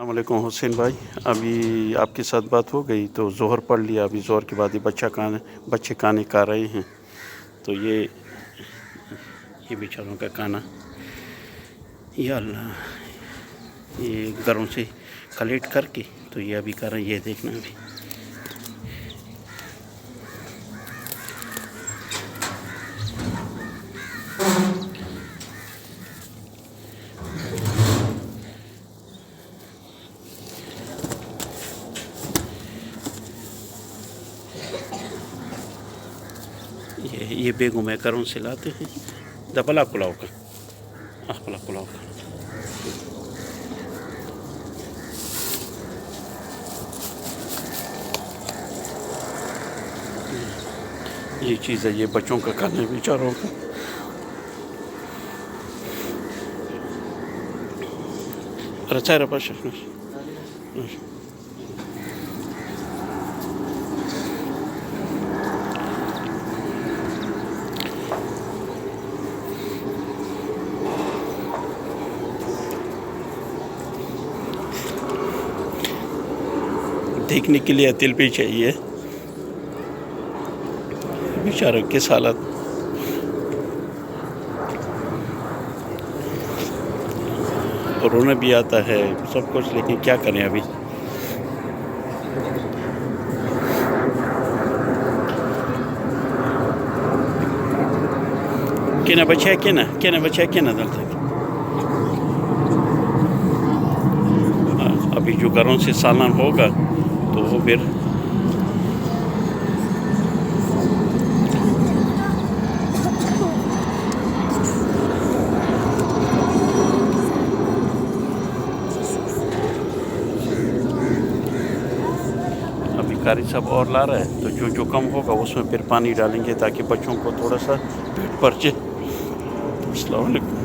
السلام علیکم حسین بھائی، ابھی آپ کے ساتھ بات ہو گئی تو ظہر پڑھ لیا، ابھی ظہر کے بعد یہ بچے کھانے کھا رہے ہیں، تو یہ بیچاروں کا کھانا، یا اللہ، یہ گھروں سے کلیکٹ کر کے تو یہ ابھی کر رہے ہیں، یہ دیکھنا ابھی یہ بیگوں میں گھروں سے لاتے ہیں دبلا کلاؤ کا اخلا کلاؤ کا یہ چیز ہے، یہ بچوں کا کھانا بیچاروں کا. رچارا پاس دیکھنے کے لیے دل بھی چاہیے بیچاروں کس حالت. رونا بھی آتا ہے سب کچھ، لیکن کیا کریں ابھی. کہنا بچہ کہنا بچہ کہنا دلتا ہے. ابھی جو گھروں سے سالن ہوگا تو وہ پھر ابھی قاری صاحب اور لا رہا ہے، تو جو کم ہوگا اس میں پھر پانی ڈالیں گے تاکہ بچوں کو تھوڑا سا پیٹ بھر جائے. السلام علیکم.